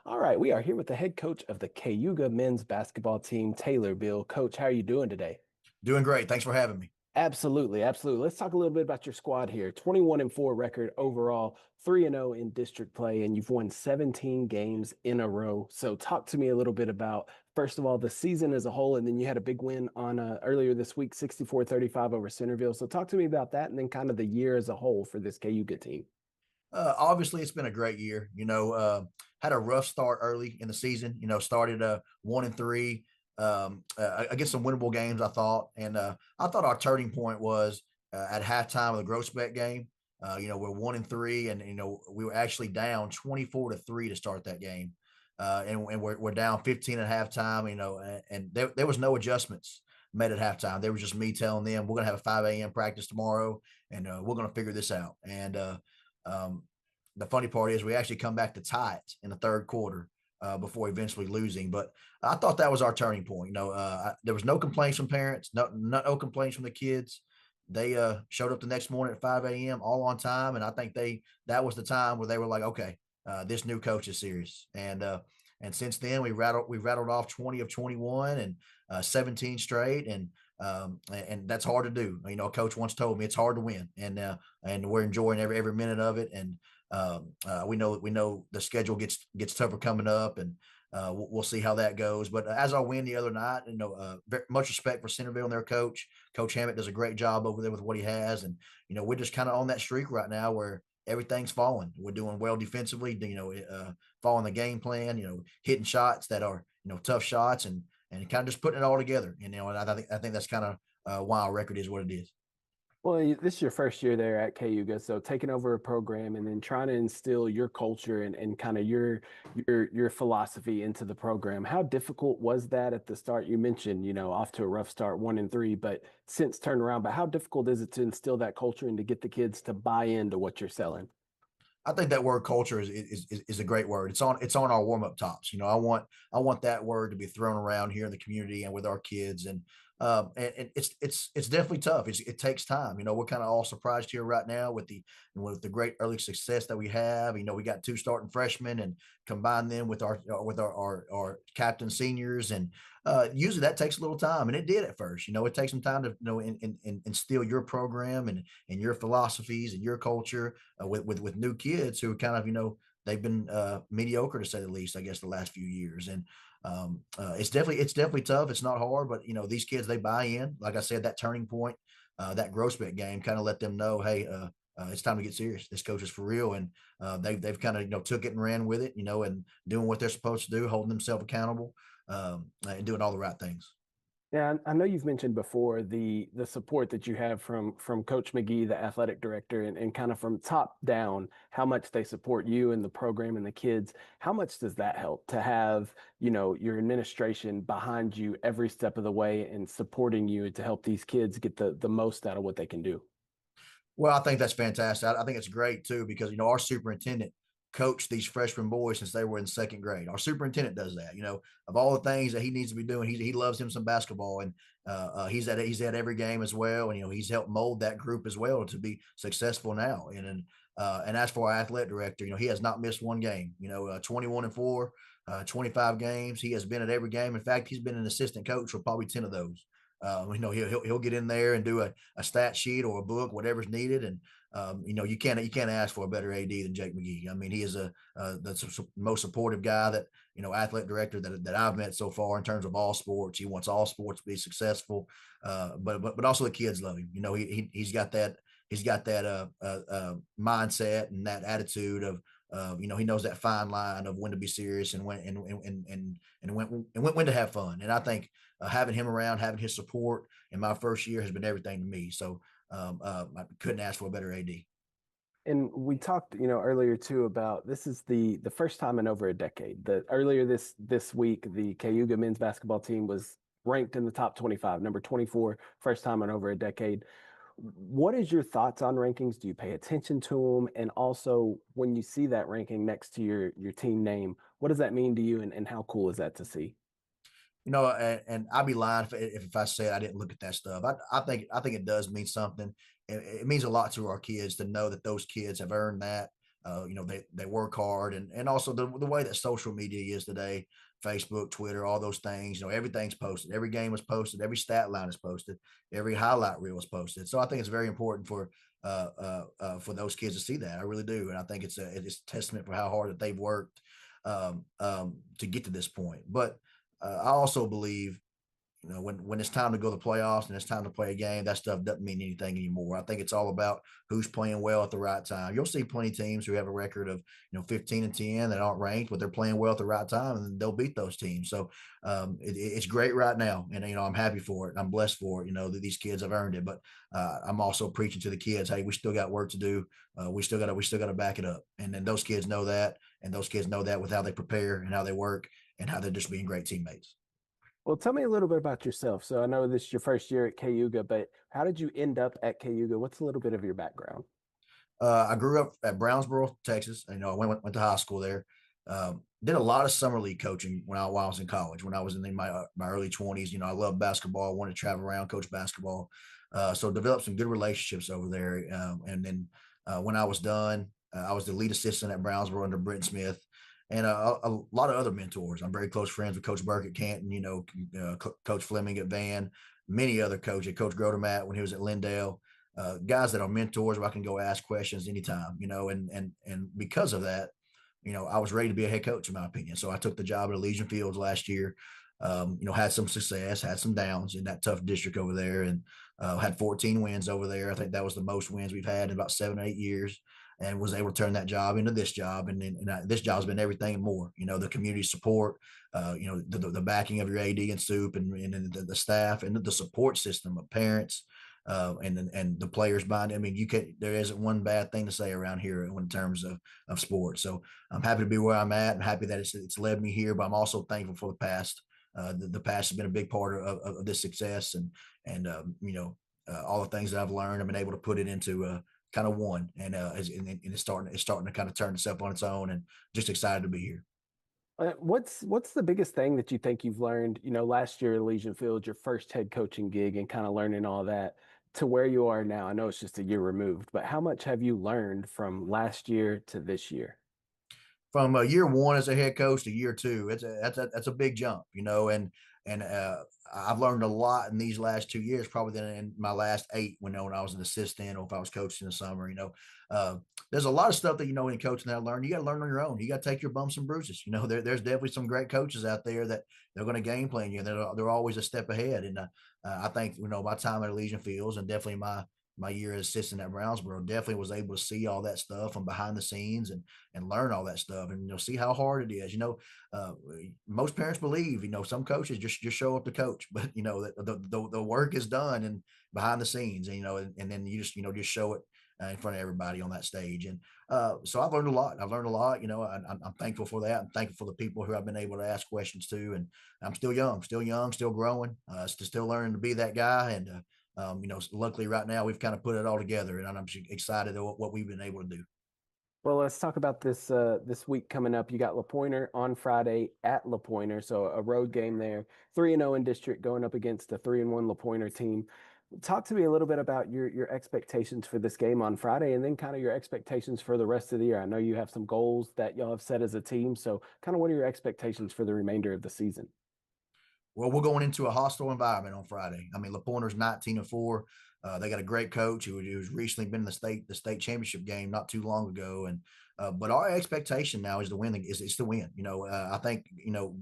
All right, we are here with the head coach of the Cayuga men's basketball team, Taylor Beall. Coach, how are you doing today? Doing great. Thanks for having me. Absolutely, absolutely. Let's talk a little bit about your squad here. 21-4 record overall, 3-0 in district play, and you've won 17 games in a row. So talk to me a little bit about, first of all, the season as a whole, and then you had a big win on earlier this week, 64-35 over Centerville. So talk to me about that and then kind of the year as a whole for this Cayuga team. Obviously, it's been a great year. Had a rough start early in the season. Started 1-3 against some winnable games. I thought our turning point was at halftime of the Grossbeck game. We're 1-3, and we were actually down 24-3 to start that game, and we're down 15 at halftime. And there was no adjustments made at halftime. They were just me telling them we're gonna have a 5 a.m. practice tomorrow, and we're gonna figure this out. And um, the funny part is we actually come back to tie it in the third quarter before eventually losing. But I thought that was our turning point. There was no complaints from parents, no complaints from the kids. They showed up the next morning at 5 a.m. all on time, and I think that was the time where they were like, okay, this new coach is serious. And since then we rattled off 20 of 21 and 17 straight, and that's hard to do. A coach once told me it's hard to win, and we're enjoying every minute of it. And we know the schedule gets tougher coming up, and we'll see how that goes. But as I win the other night, very much respect for Centerville and their coach. Coach Hammett does a great job over there with what he has, and we're just kind of on that streak right now where everything's falling. We're doing well defensively, following the game plan, hitting shots that are tough shots, and kind of just putting it all together. And I think that's kind of why our record is what it is. Well, this is your first year there at Cayuga, so taking over a program and then trying to instill your culture and kind of your philosophy into the program. How difficult was that at the start? You mentioned, off to a rough start, 1-3, but since turned around. But how difficult is it to instill that culture and to get the kids to buy into what you're selling? I think that word culture is a great word. It's on our warm up tops. I want that word to be thrown around here in the community and with our kids. And it's definitely tough. It takes time. We're kind of all surprised here right now with the great early success that we have. We got two starting freshmen and combine them with our captain seniors, and usually that takes a little time, and it did at first. It takes some time to instill your program and your philosophies and your culture with new kids who are kind of they've been mediocre to say the least, I guess, the last few years. And it's definitely tough. It's not hard, but these kids, they buy in. Like I said, that turning point, that Grossbeck game, kind of let them know, hey, it's time to get serious. This coach is for real, and they've kind of took it and ran with it, and doing what they're supposed to do, holding themselves accountable, and doing all the right things. Yeah, I know you've mentioned before the support that you have from Coach McGee, the athletic director, and kind of from top down, how much they support you and the program and the kids. How much does that help to have, your administration behind you every step of the way and supporting you to help these kids get the most out of what they can do? Well, I think that's fantastic. I think it's great too because our superintendent coached these freshman boys since they were in second grade. Our superintendent does that. Of all the things that he needs to be doing, he loves him some basketball, and he's at every game as well, and he's helped mold that group as well to be successful now. And as for our athletic director, he has not missed one game. 21-4, 25 games. He has been at every game. In fact, he's been an assistant coach for probably 10 of those. He'll get in there and do a stat sheet or a book, whatever's needed, and you can't ask for a better AD than Jake McGee. I mean, he is the most supportive guy that athletic director that I've met so far in terms of all sports. He wants all sports to be successful, but also the kids love him. He's got that mindset and that attitude of he knows that fine line of when to be serious and when to have fun. And I think having him around, having his support in my first year has been everything to me. So I couldn't ask for a better AD. And we talked, earlier too about this is the first time in over a decade. That earlier this week, the Cayuga men's basketball team was ranked in the top 25, number 24, first time in over a decade. What is your thoughts on rankings? Do you pay attention to them? And also, when you see that ranking next to your team name, what does that mean to you? And how cool is that to see? And I'd be lying if I said I didn't look at that stuff. I think it does mean something. It means a lot to our kids to know that those kids have earned that. They work hard, and also the way that social media is today, Facebook, Twitter, all those things. Everything's posted. Every game is posted. Every stat line is posted. Every highlight reel is posted. So I think it's very important for those kids to see that. I really do, and I think it's a testament for how hard that they've worked to get to this point. But I also believe when it's time to go to the playoffs and it's time to play a game, that stuff doesn't mean anything anymore. I think it's all about who's playing well at the right time. You'll see plenty of teams who have a record of 15-10 that aren't ranked, but they're playing well at the right time, and they'll beat those teams. So it's great right now, and I'm happy for it. I'm blessed for it. That these kids have earned it, but I'm also preaching to the kids, hey, we still got work to do. We still got to back it up, and then those kids know that, and those kids know that with how they prepare and how they work and how they're just being great teammates. Well, tell me a little bit about yourself. So I know this is your first year at Cayuga, but how did you end up at Cayuga? What's a little bit of your background? I grew up at Brownsboro, Texas. I went to high school there. Did a lot of summer league coaching while I was in college. When I was in my early 20s, I loved basketball. I wanted to travel around, coach basketball. So developed some good relationships over there. And then when I was done, I was the lead assistant at Brownsboro under Brent Smith, and a lot of other mentors. I'm very close friends with Coach Burke at Canton. Coach Fleming at Van, many other coaches. Coach Grodemat when he was at Lindale. Guys that are mentors where I can go ask questions anytime, and because of that, I was ready to be a head coach, in my opinion. So I took the job at Elysian Fields last year. Had some success, had some downs in that tough district over there, and had 14 wins over there. I think that was the most wins we've had in about 7 or 8 years, and was able to turn that job into this job. This job's been everything and more. The community support, the backing of your AD and soup, and the staff, and the support system of parents. And the players behind it. I mean, there isn't one bad thing to say around here in terms of sports. So I'm happy to be where I'm at. I'm happy that it's led me here, but I'm also thankful for the past. The past has been a big part of this success, and all the things that I've learned, I've been able to put it into kind of one, and it's starting to kind of turn itself on its own, and just excited to be here. What's the biggest thing that you think you've learned, last year at Elysian Field, your first head coaching gig and kind of learning all that to where you are now? I know it's just a year removed, but how much have you learned from last year to this year? From year one as a head coach to year two, that's a big jump, and I've learned a lot in these last 2 years, probably than in my last eight when I was an assistant or if I was coaching in the summer. There's a lot of stuff that in coaching that I learned. You got to learn on your own. You got to take your bumps and bruises. There's definitely some great coaches out there that they're going to game plan you. They're always a step ahead, and I think my time at Elysian Fields and definitely my year as assistant at Brownsboro definitely was able to see all that stuff from behind the scenes and learn all that stuff, and see how hard it is. Most parents believe some coaches just show up to coach, but the work is done and behind the scenes, and then you just show it in front of everybody on that stage. And so I've learned a lot. I'm thankful for that. I'm thankful for the people who I've been able to ask questions to, and I'm still young, still growing, still learning to be that guy. And luckily right now we've kind of put it all together, and I'm excited at what we've been able to do. Well, let's talk about this week coming up. You got La Pointer on Friday at La Pointer, so a road game there. 3-0 in district going up against a 3-1 La Pointer team. Talk to me a little bit about your expectations for this game on Friday, and then kind of your expectations for the rest of the year. I know you have some goals that y'all have set as a team, so kind of what are your expectations for the remainder of the season? Well, we're going into a hostile environment on Friday. I mean, La Pointer's 19-4. They got a great coach who's recently been in the state championship game not too long ago, and but our expectation now is to win. Is to win. I think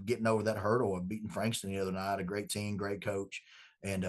getting over that hurdle of beating Frankston the other night, a great team, great coach, and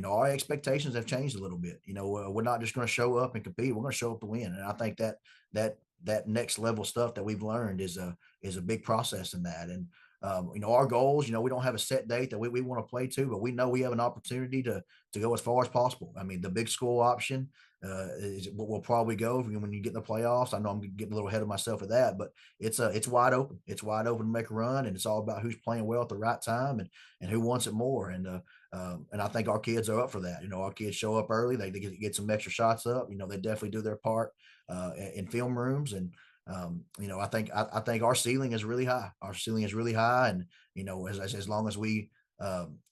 our expectations have changed a little bit. We're not just going to show up and compete. We're going to show up to win, and I think that next level stuff that we've learned is a big process in that. And our goals, we don't have a set date that we want to play to, but we know we have an opportunity to go as far as possible. I mean, the big school option is what we'll probably go when you get in the playoffs. I know I'm getting a little ahead of myself with that, but it's wide open. It's wide open to make a run, and it's all about who's playing well at the right time and who wants it more. And I think our kids are up for that. Our kids show up early. They get some extra shots up. They definitely do their part in film rooms. And I think our ceiling is really high. Our ceiling is really high, and as long as we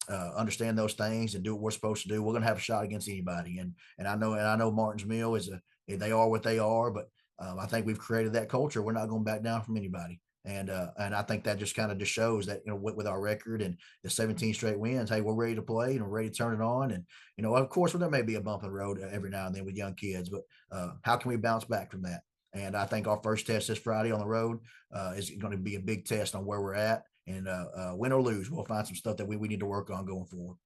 understand those things and do what we're supposed to do, we're going to have a shot against anybody. And I know Martins Mill they are what they are, but I think we've created that culture. We're not going back down from anybody. And I think that just kind of just shows that, with our record and the 17 straight wins, hey, we're ready to play and we're ready to turn it on. And, of course, there may be a bump in the road every now and then with young kids, but how can we bounce back from that? And I think our first test this Friday on the road is going to be a big test on where we're at. And win or lose, we'll find some stuff that we need to work on going forward.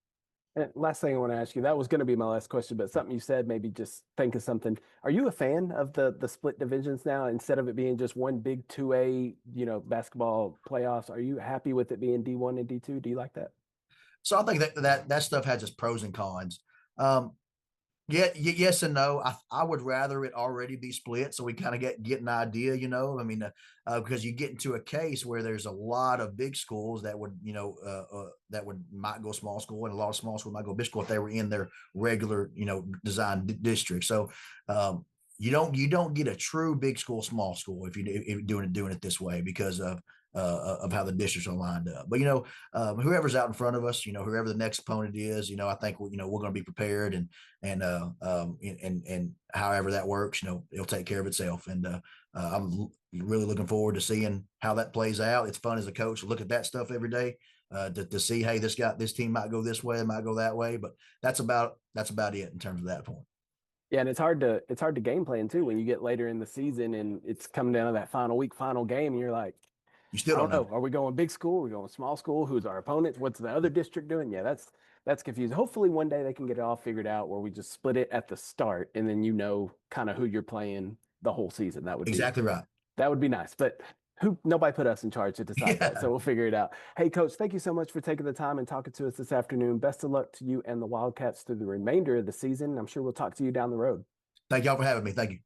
And last thing I want to ask you, that was going to be my last question, but something you said maybe just think of something. Are you a fan of the split divisions now instead of it being just one big 2A, basketball playoffs? Are you happy with it being D1 and D2? Do you like that? So I think that stuff has its pros and cons. Um, Yeah, yes and no. I would rather it already be split so we kind of get an idea, I mean, because you get into a case where there's a lot of big schools that would, that would might go small school, and a lot of small schools might go big school if they were in their regular, design district. So you don't get a true big school, small school if you're doing it this way because of how the districts are lined up. But whoever's out in front of us, whoever the next opponent is, I think we're going to be prepared, and however that works, it'll take care of itself. And I'm really looking forward to seeing how that plays out. It's fun as a coach to look at that stuff every day, to see, hey, this team might go this way, it might go that way, but that's about it in terms of that point. Yeah, and it's hard to game plan too when you get later in the season and it's coming down to that final week, final game, and you're like, You still I don't don't know. know. Are we going big school? Are we going small school? Who's our opponent? What's the other district doing? Yeah, that's confusing. Hopefully one day they can get it all figured out where we just split it at the start and then kind of who you're playing the whole season. That would be Exactly right. that would be nice. But nobody put us in charge to decide that. So Yeah. we'll figure it out. Hey coach, thank you so much for taking the time and talking to us this afternoon. Best of luck to you and the Wildcats through the remainder of the season. I'm sure we'll talk to you down the road. Thank y'all for having me. Thank you.